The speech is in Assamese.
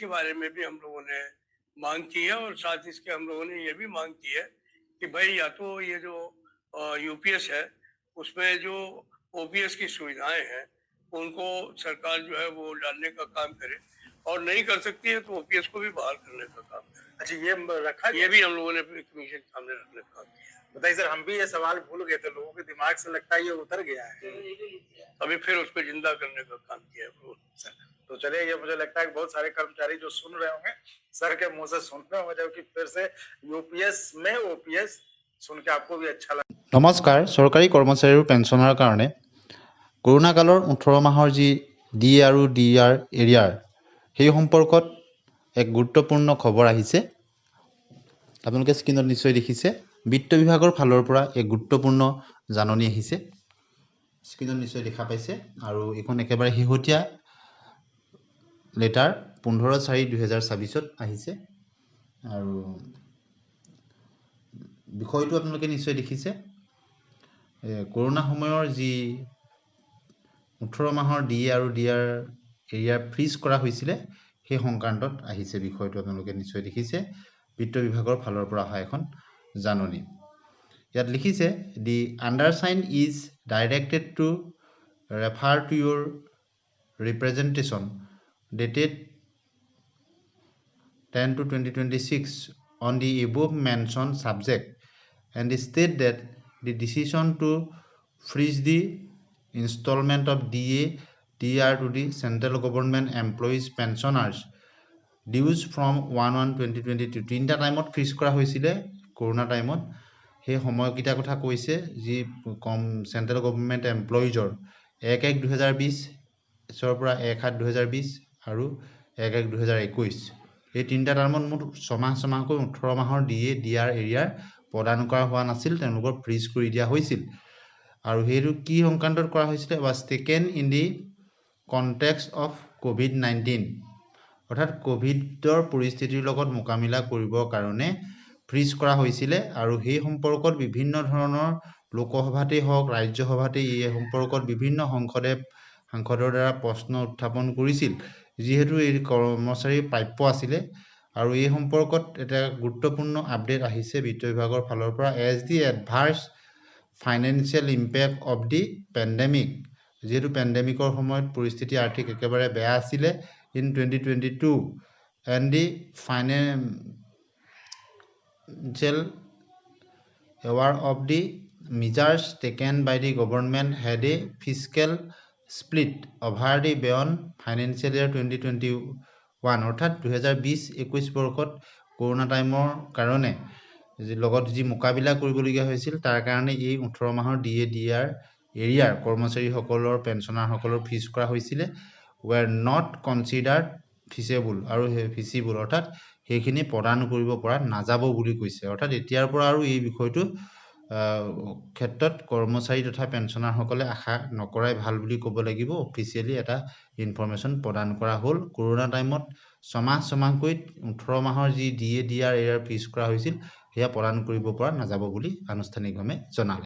इसके बारे में भी हम लोगों ने मांग की है और साथ इसके हम लोगों ने ये भी मांग की है कि भाई या तो ये जो यूपीएस है उसमें जो ओपीएस की सुविधाएं हैं उनको सरकार जो है वो डालने का काम करे और नहीं कर सकती है तो ओपीएस को भी बहाल करने का काम करे। अच्छा, ये रखा ये भी हम लोगों ने कमीशन के सामने रखने का काम किया। बताइए सर, हम भी ये सवाल भूल गए थे, लोगों के दिमाग से लगता है ये उतर गया है, अभी फिर उसको जिंदा करने का काम किया है सर। तो चलिए, ये मुझे लगता है कि बहुत सारे कर्मचारी जो सुन रहे होंगे सर के मुंह से सुन रहे होंगे, जबकि फिर से यूपीएस में ओपीएस सुन के आपको भी अच्छा लगा। नमस्कार। सरकारी कर्मचारी पेन्शনৰ কাৰণে কৰোনা কালৰ 18 মাহৰ যি ডি আৰু ডিআৰ এৰিয়াৰ সেই সম্পৰ্কত এক গুৰুত্বপূৰ্ণ খবৰ আহিছে। আপোনালোকে স্ক্ৰীনত নিশ্চয় দেখিছে, বিত্ত বিভাগৰ ফালৰ পৰা এক গুৰুত্বপূৰ্ণ জাননী আহিছে। স্ক্ৰীনত নিশ্চয় দেখা পাইছে আৰু এখন একেবাৰে হিহতীয়া লেটাৰ 15/4/2024 আহিছে আৰু বিষয়টো আপোনালোকে নিশ্চয় দেখিছে। কৰোনা সময়ৰ যি 18 মাহৰ ডি আৰু ডিআৰ এৰিয়াৰ ফ্ৰিজ কৰা হৈছিলে সেই সংক্ৰান্তত আহিছে বিষয়টো আপোনালোকে নিশ্চয় দেখিছে। বিত্ত বিভাগৰ ফালৰ পৰা অহা এখন জাননী। ইয়াত লিখিছে, the undersigned is directed to refer to your representation dated 10/2/2026 on the above mentioned subject and state that the decision to freeze the installment of DA, DR to the central government employees pensioners dues from 1/1/2022 তিনিটা টাইমত ফ্ৰিজ কৰা হৈছিলে কৰোনা টাইমত। সেই সময়কেইটাৰ কথা কৈছে যি চেণ্ট্ৰেল গভৰ্ণমেণ্ট এমপ্লয়িজৰ 1/1/2020 পৰা 1/7/2020 আৰু 1/1/2021 এই তিনিটা টাইমত মুঠ ছমাহকৈ 18 মাহৰ ডিএ ডিআৰ এৰিয়াৰ প্ৰদান কৰা হোৱা নাছিল, তেওঁলোকৰ ফ্ৰিজ কৰি দিয়া হৈছিল। আৰু সেইটো কি সংক্ৰান্তত কৰা হৈছিলে, was taken in the context of COVID-19, অৰ্থাৎ কোভিডৰ পৰিস্থিতিৰ লগত মোকাবিলা কৰিবৰ কাৰণে ফ্ৰিজ কৰা হৈছিলে। আৰু সেই সম্পৰ্কত বিভিন্ন ধৰণৰ লোকসভাতেই হওক ৰাজ্যসভাতেই এই সম্পৰ্কত বিভিন্ন সাংসদৰ দ্বাৰা প্ৰশ্ন উত্থাপন কৰিছিল, যিহেতু এই কৰ্মচাৰীৰ প্ৰাপ্য আছিলে। আৰু এই সম্পৰ্কত এটা গুৰুত্বপূৰ্ণ আপডেট আহিছে বিত্ত বিভাগৰ ফালৰ পৰা, as the adverse financial impact of the pandemic, যিহেতু পেণ্ডেমিকৰ সময়ত পৰিস্থিতি আৰ্থিক একেবাৰে বেয়া আছিলে in 2022 and the financial aware of the measures taken by the government had a fiscal split over the beyond financial year 2021, অৰ্থাৎ 2020-21 বৰ্ষত কৰোনা টাইমৰ কাৰণে লগত যি মোকাবিলা কৰিবলগীয়া হৈছিল তাৰ কাৰণে এই 18 মাহৰ ডিএ ডিআৰ এৰিয়াৰ কৰ্মচাৰীসকলৰ পেঞ্চনাৰসকলৰ ফিজ কৰা হৈছিলে ৱেৰ নট কনচিডাৰ্ড ফিজেবল আৰু ফিজিবল, অৰ্থাৎ সেইখিনি প্ৰদান কৰিব পৰা নাযাব বুলি কৈছে। অৰ্থাৎ এতিয়াৰ পৰা আৰু এই বিষয়টো ক্ষেত্ৰত কৰ্মচাৰী তথা পেঞ্চনাৰসকলে আশা নকৰাই ভাল বুলি ক'ব লাগিব। অফিচিয়েলি এটা ইনফৰমেশ্যন প্ৰদান কৰা হ'ল। কৰোনা টাইমত ছমাহকৈ 18 মাহৰ যি ডিএ ডিআৰ এৰিয়াৰ ফিজ কৰা হৈছিল সেয়া প্ৰদান কৰিব পৰা নাযাব বুলি আনুষ্ঠানিকভাৱে জনালে।